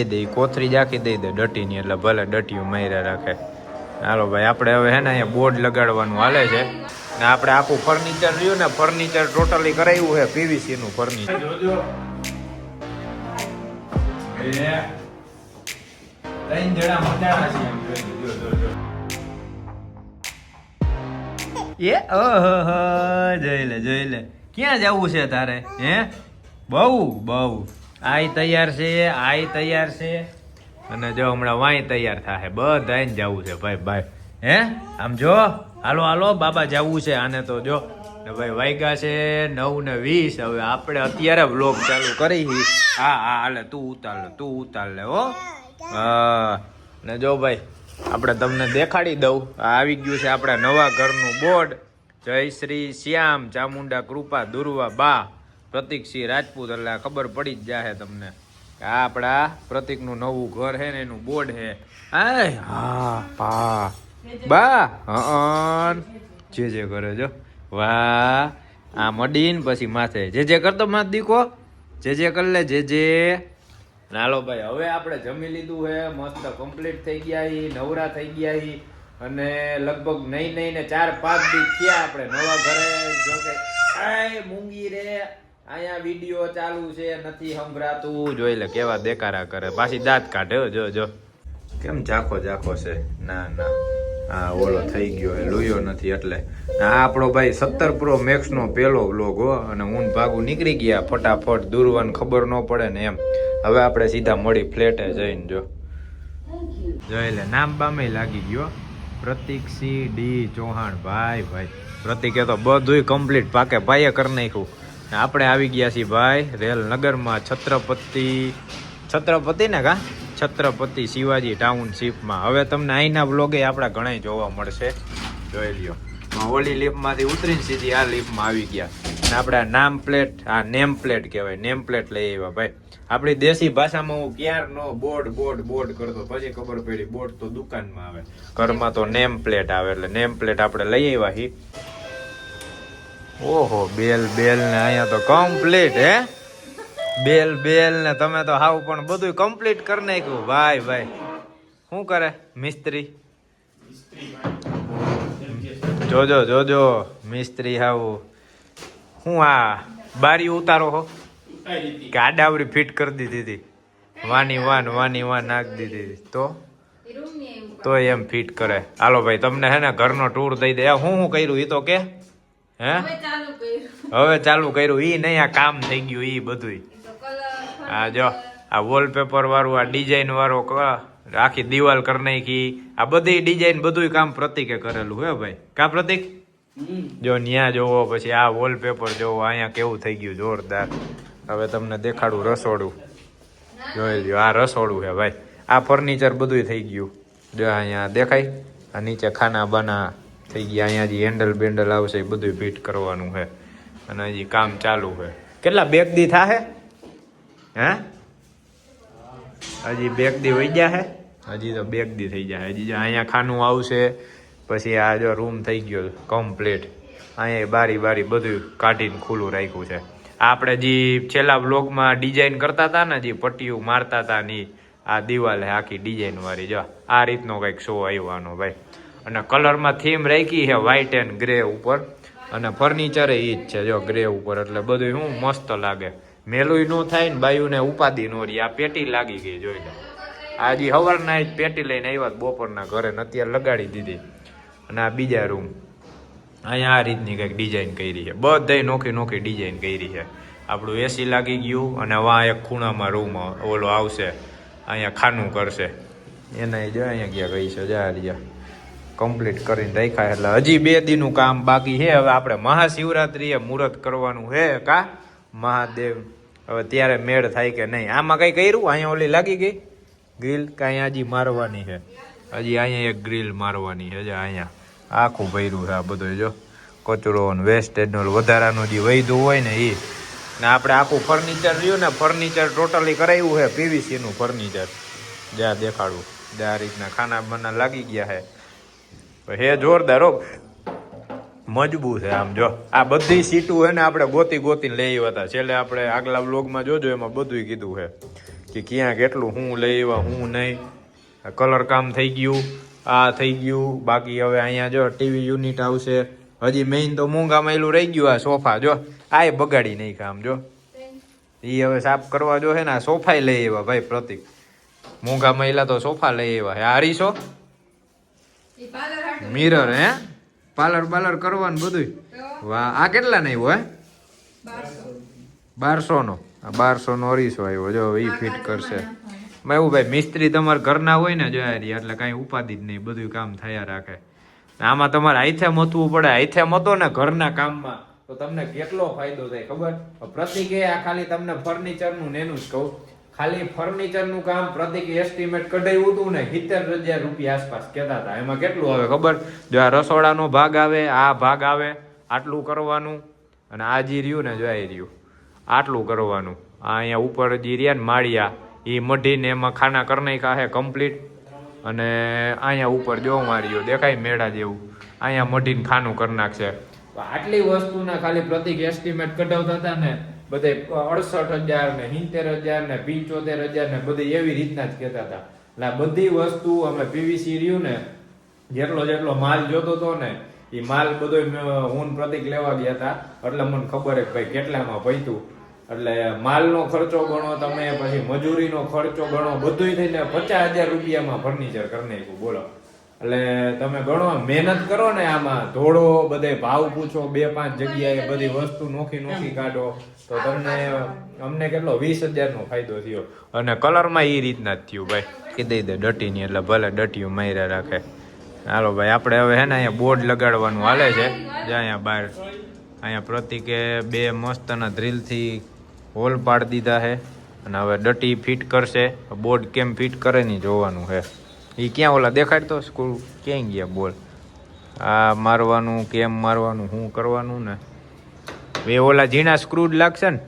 દે કોથરી જાખી દઈ દે ડટીની, એટલે ભલે ડટીયું માર્યા રાખે. હાલો ભાઈ, આપણે હવે હે ને અહીંયા બોર્ડ લગાડવાનું હાલે છે ને આપણે આખું ફર્નિચર રહ્યું ને ફર્નિચર ટોટલી કરાવ્યું છે પીવીસી નું ફર્નિચર. જોઈ લે ક્યાં જવું છે તારે? હે બહુ આય તૈયાર છે, આય તૈયાર છે, અને જો હમણાં વાય તૈયાર થાય. બધા જવું છે ભાઈ. હે આમ જો, હાલો બાબા જવું છે આને. તો જો ને ભાઈ વાગ્યા છે 9:20. હવે આપણે અત્યારે વ્લોગ ચાલુ કરી. હા હાલે તું ઉતાર લે હો. હા ને જો ભાઈ આપણે તમને દેખાડી દઉં. આવી ગયું છે આપણા નવા ઘરનું બોર્ડ. જય શ્રી શ્યામ ચામુંડા કૃપા દુર્વા બા પ્રતિકસિંહ રાજપૂત. એટલે ખબર પડી જ જાહે તમને કે આ આપણા પ્રતિકનું નવું ઘર છે ને એનું બોર્ડ છે. હા બા જે કરે જો. વાહ આ મડીન પછી માથે જે કરતો માથ દીકો. જે કર લે જે. નાલો ભાઈ, હવે આપણે જમી લીધું છે, મસ્ત કમ્પ્લીટ થઈ ગયા, નવરા થઈ ગયા, અને લગભગ નહીં ને 4-5 દી થયા આપણે નવા ઘરે. જો કે આય મૂંગી રે અહીંયા વિડીયો ચાલુ છે, નથી સંભળાતું. જોઈ લે કેવા દેકારા કરે, પાછી દાંત કાઢે. જો કેમ ઝાખો છે. ના હા ઓલો થઈ ગયો, લુયો નથી. એટલે આ આપણો ભાઈ 17 Pro Max નો પેલો વ્લોગ હો. અને ઊન ભાગું નીકળી ગયા ફટાફટ, દૂરવાન ખબર ન પડે ને એમ. હવે આપણે સીધા મળી ફ્લેટે જઈને. જો જોઈ લે નામ બામે લાગી ગયો, પ્રતિકસિંહ ડી ચૌહાણ. ભાઈ પ્રતિકે તો બધુંય કમ્પ્લીટ પાકે ભાઈએ કરી નાખ્યું. આપણે આવી ગયા છીએ ભાઈ રેલનગરમાં, છત્રપતિ ને છત્રપતિ શિવાજી ટાઉનશીપમાં. હવે તમને અહીંના વ્લોગે આપણા ઘણા જોવા મળશે. જોઈ લ્યો, ઓલી લિફ્ટમાંથી ઉતરીને સીધી આ લિફ્ટમાં આવી ગયા. આપણે નામ પ્લેટ, આ નેમ પ્લેટ કહેવાય, નેમ પ્લેટ લઈ આવ્યા ભાઈ. આપણી દેશી ભાષામાં હું ક્યારનો બોર્ડ કરતો, પછી ખબર પડી બોર્ડ તો દુકાનમાં આવે, ઘરમાં તો નેમ પ્લેટ આવે. એટલે નેમ પ્લેટ આપણે લઈ આવ્યા હી. ઓહો બેલ ને અહીંયા તો કમ્પ્લીટ. હે બેલ ને તમે તો હાવ પણ બધું કમ્પ્લીટ કરી નાખ્યું. ભાઈ શું કરે મિસ્ત્રી? જોજો મિસ્ત્રી હાવ. હું આ બારી ઉતારો હો કે આડાવરી ફિટ કરી દીધી હતી? વાની વાન નાખી દીધી તો એમ ફિટ કરે. હાલો ભાઈ, તમને હે ને ઘરનો ટૂર દઈ દે. હું કર્યું એ તો કે હે હવે ચાલુ કર્યું ઈ નહીં, આ કામ થઈ ગયું ઈ બધું. આ જો આ વોલપેપર વાળું, આ ડિઝાઇન વાળો, આખી દિવાલ કરી નાખી. આ બધી ડિઝાઇન બધું કામ પ્રતિકે કરેલું હે ભાઈ. કા પ્રતિક? જો ન્યા જોવો, પછી આ વોલપેપર જોવો, અહીંયા કેવું થઈ ગયું જોરદાર. હવે તમને દેખાડું રસોડું. જોઈ લ્યો આ રસોડું છે ભાઈ. આ ફર્નિચર બધું થઈ ગયું. જો અહીંયા દેખાય, આ નીચે ખાના બાના થઈ ગયા. અહીંયા જે હેન્ડલ બેન્ડલ આવશે એ બધું ફિટ કરવાનું છે, અને હજી કામ ચાલુ છે. કેટલા બેગ દી થાહે? હે હજી બેગ દી વહી ગયા હે? હજી તો બેગ દી થઈ જાય. હજી અહીંયા ખાનું આવશે, પછી આ જો રૂમ થઈ ગયો કમ્પ્લીટ. અહીંયા બારી બધું કાઢીને ખુલ્લું રાખ્યું છે. આપણે જે છેલ્લા વ્લોગમાં ડિઝાઇન કરતા હતા ને, જે પટ્ટીઓ મારતા હતા ને, આ દિવાલ હે આખી ડિઝાઇન વાળી. જો આ રીતનો કંઈક શો આવ્યો ભાઈ. અને કલરમાં થીમ રાખી છે વ્હાઈટ એન્ડ ગ્રે ઉપર, અને ફર્નિચર એ જ છે જો ગ્રે ઉપર. એટલે બધું શું મસ્ત લાગે, મેલું ન થાય ને, બાયુને ઉપાધિ નો રહી. આ પેટી લાગી ગઈ જોઈ લે. આજે સવારના જ પેટી લઈને આવ્યા બપોરના ઘરે, ને અત્યારે લગાડી દીધી. અને આ બીજા રૂમ, અહીંયા આ રીતની કંઈક ડિઝાઇન કરી છે. બધાય નોખી ડિઝાઇન કરી છે. આપણું એસી લાગી ગયું, અને વાં એક ખૂણામાં રૂમ ઓલો આવશે, અહીંયા ખાનું કરશે. એના જો અહીંયા ગયા ગઈ છે જા કમ્પ્લીટ કરીને રાખ્યા. એટલે હજી 2 દીનું કામ બાકી છે. હવે આપણે મહાશિવરાત્રીએ મુહૂર્ત કરવાનું છે. કા મહાદેવ હવે ત્યારે મેળ થાય કે નહીં. આમાં કઈ કર્યું? અહીંયા ઓલી લાગી ગઈ ગ્રીલ, કાંઈ હજી મારવાની છે. હજી અહીંયા એક ગ્રીલ મારવાની છે. અહીંયા આખું ભર્યું છે આ બધું. જો કચરો ને વેસ્ટેજનો વધારાનો જે વૈધું હોય ને એ. ને આપણે આખું ફર્નિચર રહ્યું ને, ફર્નિચર ટોટલી કરાવ્યું છે પીવીસી નું ફર્નિચર. જ્યાં દેખાડું આ રીતના ખાના બના લાગી ગયા છે. હે જોરદાર હો, મજબૂત છે. આમ જો આ બધી સીટું છે ને આપણે ગોતીને લઈ આવ્યા હતા. છેલ્લે આપણે આગલા વ્લોગમાં જોજો, એમાં બધું કીધું છે કે ક્યાં કેટલું હું લઈ આવ્યા હું નહીં. કલર કામ થઈ ગયું, આ થઈ ગયું. બાકી હવે અહીંયા જો ટીવી યુનિટ આવશે. હજી મેઇન તો મૂંગા મેલું રહી ગયું. આ સોફા જો આ બગાડી નહીં કામ જો એ હવે સાફ કરવા જો હે ને. આ સોફાય લઈ આવ્યા ભાઈ પ્રતિક. મૂંગા મહિલા તો સોફા લઈ આવ્યા હે. આરીશો મિરર હે પાર્લર કરવાનું બધું. વાહ આ કેટલા નહીં હોય 1200 નો. 1200 નો અરીસો આવ્યો જો એ ફિટ કરશે. એવું ભાઈ મિસ્ત્રી તમારા ઘરના હોય ને જો એટલે કાંઈ ઉપાધિ જ નહીં, બધું કામ થયા રાખે. આમાં તમારે હાથે મથવું પડે. હાથે મતો ને ઘરના કામમાં તો તમને કેટલો ફાયદો થાય ખબર. પ્રતિક આ ખાલી તમને ફર્નિચરનું નેનું જ કહું. ખાલી ફર્નિચરનું કામ પ્રતિક એસ્ટિમેટ કઢાવ્યું હતું ને 70,000 રૂપિયા આસપાસ કહેતા હતા. એમાં કેટલું આવે ખબર. જો આ રસોડાનો ભાગ આવે, આ ભાગ આવે, આટલું કરવાનું. અને આ જે રહ્યું ને જો રહ્યું આટલું કરવાનું. આ અહીંયા ઉપર જે રહ્યા ને માળિયા એ મઢીને એમાં ખાના કરી નાખ્યા છે કમ્પ્લીટ. અને અહીંયા ઉપર જો માર્યો દેખાય મેળા જેવું, અહીંયા મઢીને ખાનું કરી નાખશે. આટલી વસ્તુના ખાલી પ્રતિક એસ્ટિમેટ કઢાવતા હતા ને બધે 68,000 ને 70,000 ને 75,000 ને બધે એવી રીતના જ કહેતા હતા. એટલે બધી વસ્તુ અમે પીવીસી રહ્યું ને જેટલો માલ જોતો હતો ને એ માલ બધો હું પ્રતિક લેવા ગયા હતા. એટલે મને ખબર છે ભાઈ કેટલામાં પૈતું. એટલે માલનો ખર્ચો ગણો તમે, પછી મજૂરીનો ખર્ચો ગણો, બધું થઈને 50,000 રૂપિયામાં ફર્નિચર કરી નાખ્યું બોલો. એટલે તમે ગણો મહેનત કરો ને આમાં ધોળો બધે ભાવ પૂછો 2-5 જગ્યાએ બધી વસ્તુ નોખી કાઢો તો તમને અમને કેટલો 20,000 નો ફાયદો થયો. અને કલરમાં એ રીતના જ થયું ભાઈ. કીધી દે ડટી ની એટલે ભલે ડટીયું માર્યા રાખે. હાલો ભાઈ આપણે હવે હે ને અહીંયા બોર્ડ લગાડવાનું હાલે છે. જ્યાં અહીંયા બહાર અહીંયા પ્રતિકે 2 મસ્તના ડ્રીલથી હોલ પાડી દીધા છે. અને હવે ડટી ફિટ કરશે. બોર્ડ કેમ ફિટ કરે નહીં જોવાનું છે. એ ક્યાં ઓલા દેખાડતો સ્ક્રૂ ક્યાં ગયા બોલ. આ મારવાનું કેમ મારવાનું શું કરવાનું ને એ ઓલા ઝીણા સ્ક્રૂ જ લાગશે ને.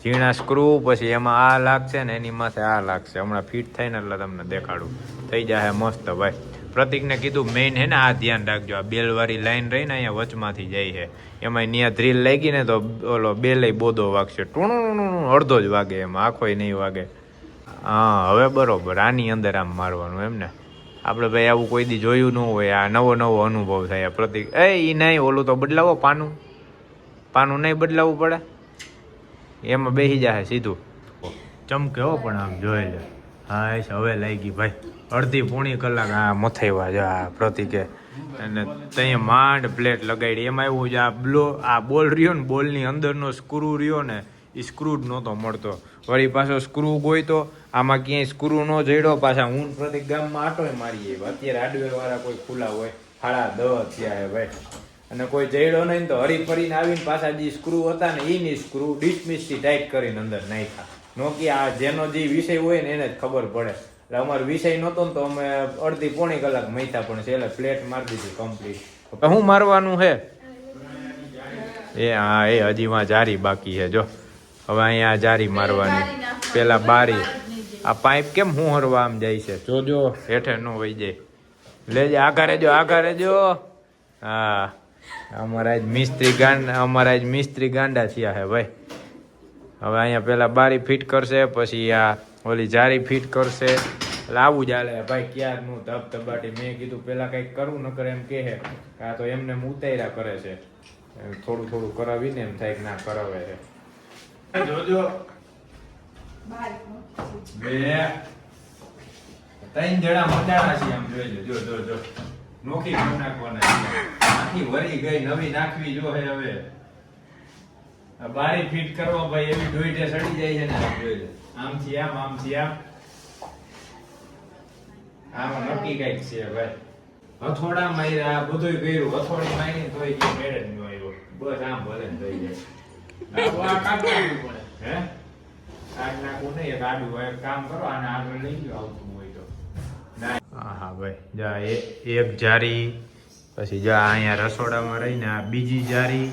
ઝીણા સ્ક્રૂ પછી એમાં આ લાગશે ને એની માથે આ લાગશે. હમણાં ફિટ થાય ને એટલે તમને દેખાડું. થઈ જાય મસ્ત ભાઈ. પ્રતિકને કીધું મેઇન હે ને આ ધ્યાન રાખજો. આ બેલવાળી લાઈન રહી ને અહીંયા વચમાંથી જાય છે એમાં ત્યાં ડ્રીલ લાગી ને તો ઓલો બેલે બોદો વાગશે. ટૂણું અડધો જ વાગે એમાં આખોય નહીં વાગે. હા હવે બરોબર આની અંદર આમ મારવાનું એમ ને. આપણે ભાઈ આવું કોઈ દી જોયું ન હોય. આ નવો અનુભવ થાય. પ્રતિક એ નહીં ઓલું તો બદલાવો પાનું નહીં બદલાવવું પડે એમાં બેસી જાય સીધું ચમકે હો. પણ આમ જોઈ લે. હા હવે લાગી ભાઈ 1.5-પોણી કલાક આ મથાવ્યા છે આ પ્રતિકે. અને ત્યાં માંડ પ્લેટ લગાડી. એમાં એવું છે આ બોલ રહ્યો ને બોલની અંદરનો સ્ક્રૂ રહ્યો ને એ સ્ક્રૂ જ નહોતો મળતો. વળી પાછો સ્ક્રૂ ગોઈતો આમાં ક્યાંય સ્ક્રૂ ન જડ્યો. પાછા હું પ્રતિક ગામમાં આટો મારીએ. અત્યારે હાર્ડવેર વાળા કોઈ ખુલ્લા હોય 10:30 થયા હે ભાઈ. અને કોઈ જડ્યો નહીં તો હરી ફરીને આવીને પાછા જે સ્ક્રૂ હતા ને એની સ્ક્રૂ ડિસમિસથી ટાઈટ કરીને અંદર નાખ્યા. નોકી આ જેનો જે વિષય હોય ને એને જ ખબર પડે. એટલે અમારો વિષય નહોતો ને તો અમે 1.5-પોણી કલાક મૈતા પણ છે એટલે પ્લેટ મારી દીધી કમ્પ્લીટ. શું મારવાનું છે એ હા એ હજી માં જારી બાકી છે. જો હવે અહીંયા જારી મારવાની. પેલા બારી આ પાઇપ કેમ હું હરવા આમ જાય છે જોજો હેઠે ન વહી જાય. લેજે આગા રેજો. હા અમારા જ મિસ્ત્રી ગાંડા થયા હે ભાઈ. હવે અહીંયા પેલા બારી ફિટ કરશે પછી આ ઓલી જારી ફિટ કરશે. એટલે આવું જ હાલે ભાઈ. ક્યારનું ધબધબાટી. મેં કીધું પેલા કંઈક કરવું ન કરે એમ કહે આ તો એમને ઉતાર્યા કરે છે. થોડું કરાવીને એમ થાય કે ના કરાવે છે. જોજો 2-3 જણા મંડાણા છે આમ જોઈ જો નોખી કરી નાખવાના. આખી વરી ગઈ નવી નાખવી જો હે. હવે બારી ફિટ કરવા ભાઈ એવી ડોઈટે સડી જાય છે ને જોઈ લે. આમથી આમ આમાં નક્કી કઈક છે ભાઈ. હથોડા માર્યા બધું કર્યું. હથોડી મારી તોય કે મેળ જ ન આવ્યો. બસ આમ ભલે થઈ જાય. આ કાઢ નાખવું પડે હે. કાઢ નાખવું નહીં એક આડું એક કામ કરો અને આગળ લઈ ગયો આવતું હોય તો. હા ભાઈ જા એક જારી પછી જા અહીંયા રસોડામાં રહીને આ બીજી જારી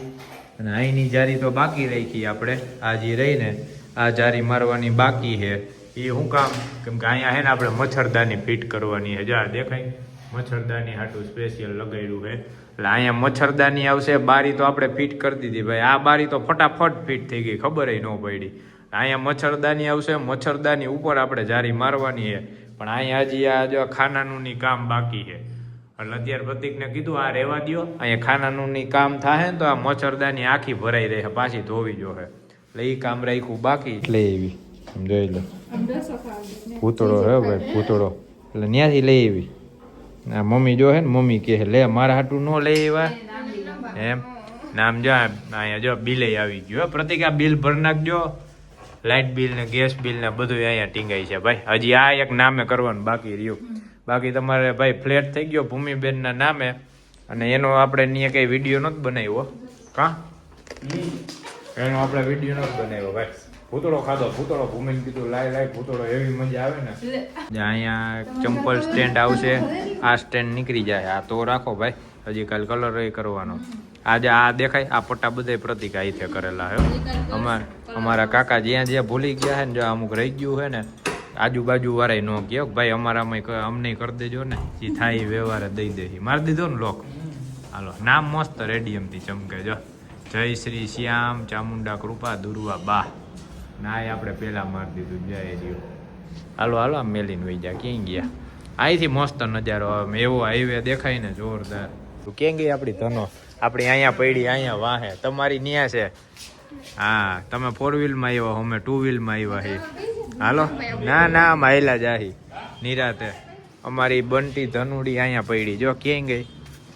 અને અહીંની જારી તો બાકી રાખી આપણે. આ જે રહીને આ જારી મારવાની બાકી છે. એ શું કામ કેમ કે અહીંયા છે ને આપણે મચ્છરદાની ફિટ કરવાની છે. જા દેખાય મચ્છરદાની હાટું સ્પેશિયલ લગાડ્યું છે. એટલે અહીંયા મચ્છરદાની આવશે. બારી તો આપણે ફિટ કરી દીધી ભાઈ. આ બારી તો ફટાફટ ફિટ થઈ ગઈ ખબર ન પડી. અહીંયા મચ્છરદાની આવશે, મચ્છરદાની ઉપર આપણે જારી મારવાની છે. પણ અહીંયા હજી આ જો ખાનાનું કામ બાકી છે. એટલે અત્યારે પ્રતિકને કીધું આ રહેવા દો, અહીંયા ખાનાનું કામ થાય ને તો આ મચ્છરદાની આખી ભરાઈ રહે, પાછી ધોવી જોશે. એટલે એ કામ રાખ્યું બાકી. લઈ આવી જોઈ લો, ભૂતળો હે ભાઈ, ભૂતળો. એટલે ત્યાંથી લઈ આવી. આ મમ્મી જો હે ને, મમ્મી કહે લે મારા હાટું ન લઈ આવ્યા એમ. નામ જો અહીંયા જો બિલે આવી ગયું. પ્રતિક આ બિલ ભરી નાખજો, લાઇટ બિલ ને ગેસ બિલ ને બધું અહીંયા ટીંગાઈ છે ભાઈ. હજી આ એક નામે કરવાનું બાકી રહ્યું. બાકી તમારે ભાઈ ફ્લેટ થઈ ગયો ભૂમિબેનના નામે, અને એનો આપણે અહીંયા કઈ વિડીયો નથી બનાવ્યો. કાં એનો આપણે વિડીયો નથી બનાવ્યો ભાઈ. ભૂતળો ખાધો, ભૂતળો ભૂમિને કીધું લાય ભૂતળો, એવી મજા આવે ને. અહીંયા ચંપલ સ્ટેન્ડ આવશે, આ સ્ટેન્ડ નીકળી જાય. આ તો રાખો ભાઈ, હજી કાલ કલર એ કરવાનો. આજે આ દેખાય આ પટ્ટા બધા પ્રતિક આઈથે કરેલા હે. અમારા કાકા જ્યાં જ્યાં ભૂલી ગયા છે ને, જો અમુક રહી ગયું છે ને, આજુબાજુ વાળા ન કહો ભાઈ અમારામાં અમને કરી દેજો ને, જે થાય વ્યવહારે દઈ દે. મારી દીધો ને લોક. હાલો નામ મસ્ત રેડિયમથી ચમકે. જો જય શ્રી શ્યામ ચામુંડા કૃપા દુર્વા બા ના આપણે પેલા મારી દીધું. જય રહ્યું. હાલો હાલો આમ મેલીને વહી જા. ક્યાં ગયા? અહીંથી મસ્ત નજારો આવે, એવો હાઈવે દેખાય ને જોરદાર. ક્યાં ગઈ આપણી ધનો? આપણી અહીંયા પડી, અહીંયા વાહે. તમારી ન્યા છે. હા તમે 4 વ્હીલમાં આવ્યા, અમે 2 વ્હીલમાં આવ્યા હી. હાલો ના ના આમ હાયલા જાહી નિરાતે. અમારી બંટી ધનુડી અહીંયા પડી. જો ક્યાં ગઈ?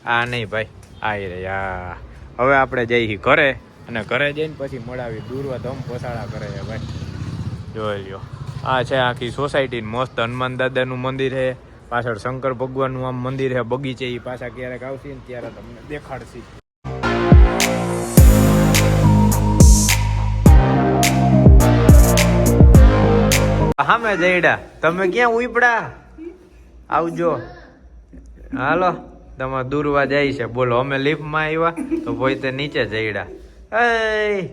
આ નહીં ભાઈ, આઈ રે. આ હવે આપણે જઈ ઘરે, અને ઘરે જઈને પછી મળાવી. દૂરવા ધમ પસાડા કરે છે ભાઈ. જોઈ લ્યો આ છે આખી સોસાયટી. મસ્ત હનુમાન દાદાનું મંદિર છે, પાછળ શંકર ભગવાનનું આમ મંદિર છે, બગીચે. એ પાછા ક્યારેક આવશે ને ત્યારે તમને દેખાડશે. હામે જઈડા તમે ક્યાં ઉપડા? આવજો. હાલો તમે દૂરવા જાય છે. બોલો અમે લિફ્ટમાં આવ્યા તો પોતે નીચે જઈડા. એ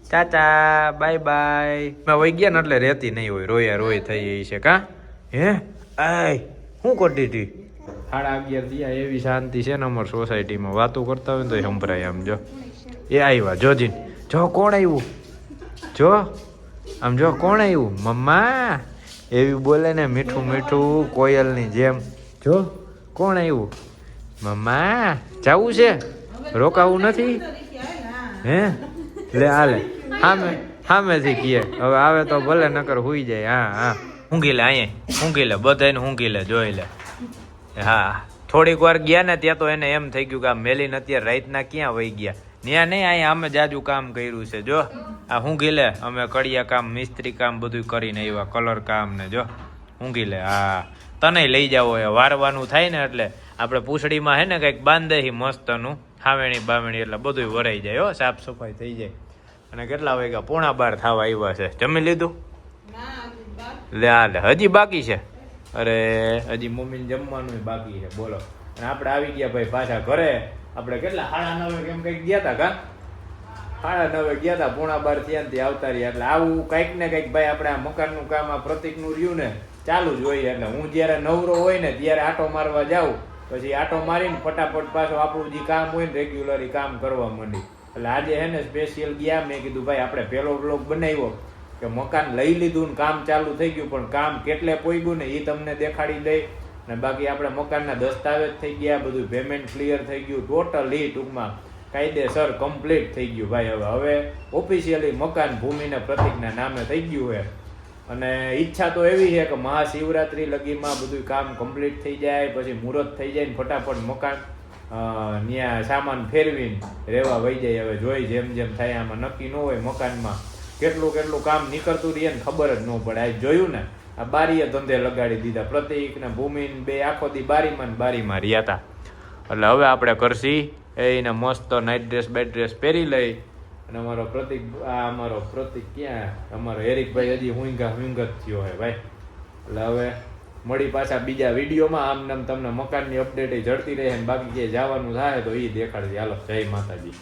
ચાચા બાય બાય. મેં વહી ગયા ને એટલે રહેતી નહીં હોય, રોયા રોય થઈ છે. કા હે એ શું કરતી હતી? 11:30 થયા, એવી શાંતિ છે ને અમારી સોસાયટીમાં. વાતો કરતા હોય ને તો સંભળાય. આમ જો એ આવ્યા. જોજીન જો કોણ આવ્યું? જો આમ જો કોણ આવ્યું? મમ્મા એવી બોલે ને, મીઠું મીઠું કોયલની જેમ. જો કોણ આવ્યું? મમ્મા જવું છે, રોકાવું નથી હે? લે હાલે સામેથી કીએ. હવે આવે તો ભલે, નકર હુઈ જાય. હા હા ઊંઘી લે, અહીંયા ઊંઘી લે, બધાને ઊંઘી લે. જોઈ લે. હા થોડીક વાર ગયા ને ત્યાં તો એને એમ થઈ ગયું કે આ મેલીને અત્યારે રાતના ક્યાં વહી ગયા. ત્યાં નહીં, અહીંયા અમે જાજુ કામ કર્યું છે. જો આ ઊંઘી લે. અમે કડિયા કામ, મિસ્ત્રી કામ બધું કરીને આવ્યા, કલર કામ ને. જો ઊંઘી લે. હા તને લઈ જાવ એ વારવાનું થાય ને, એટલે આપણે પૂંછડીમાં હે ને કંઈક બાંધે મસ્તનું, હાવેણી બાવેણી, એટલે બધું વરાઈ જાય. હો સાફ સફાઈ થઈ જાય. અને કેટલા વાગ્યા? 11:15 થવા આવ્યા છે. જમી લીધું? લે હાલે હજી બાકી છે. અરે હજી મમ્મીને જમવાનું બાકી છે. બોલો. અને આપણે આવી ગયા ભાઈ પાછા ઘરે. આપણે કેટલા 9:30 કેમ કંઈક ગયા હતા. કા 9:30 ગયા હતા, 11:15 થયા ને આવતા રહ્યા. એટલે આવું કંઈક ને કંઈક ભાઈ આપણે આ મકાનનું કામ, આ પ્રતિકનું રહ્યું ને ચાલુ જ હોય. એટલે હું જ્યારે નવરો હોય ને ત્યારે આટો મારવા જાઉં, પછી આટો મારીને ફટાફટ પાછો આપણું જે કામ હોય ને રેગ્યુલરી કામ કરવા માંડી. એટલે આજે હે ને સ્પેશિયલ ગયા. મેં કીધું ભાઈ આપણે પહેલો વ્લોગ બનાવ્યો કે મકાન લઈ લીધું ને કામ ચાલુ થઈ ગયું, પણ કામ કેટલે પોઈગું ને એ તમને દેખાડી દઈ. ને બાકી આપણે મકાનના દસ્તાવેજ થઈ ગયા, બધું પેમેન્ટ ક્લિયર થઈ ગયું, ટોટલી ટૂંકમાં કાયદેસર કમ્પ્લીટ થઈ ગયું ભાઈ. હવે ઓફિશિયલી મકાન ભૂમિને પ્રતિકના નામે થઈ ગયું છે. અને ઈચ્છા તો એવી છે કે મહાશિવરાત્રી લગીમાં બધું કામ કમ્પ્લીટ થઈ જાય, પછી મુહૂર્ત થઈ જાય ને ફટાફટ મકાન ત્યાં સામાન ફેરવીને રહેવા વહી જાય. હવે જોઈ જેમ જેમ થાય, આમાં નક્કી ન હોય મકાનમાં કેટલું કામ નીકળતું રહીએ ને ખબર જ ન પડે. આ જોયું ને, આ બારીએ ધંધે લગાડી દીધા. પ્રતિક ને ભૂમિને બે આખો દી બારીમાં રહ્યા હતા. એટલે હવે આપણે કરશી એને મસ્ત નાઇટ ડ્રેસ બેડ ડ્રેસ પહેરી લઈ. અને અમારો પ્રતિક ક્યાં? અમારો હેરિકભાઈ હજી હુંગ જ થયો હે ભાઈ. એટલે હવે મળી પાછા બીજા વિડીયોમાં. આમ નામ તમને મકાનની અપડેટ જડતી રહે. બાકી જે જવાનું થાય તો એ દેખાડજે. હાલો જય માતાજી.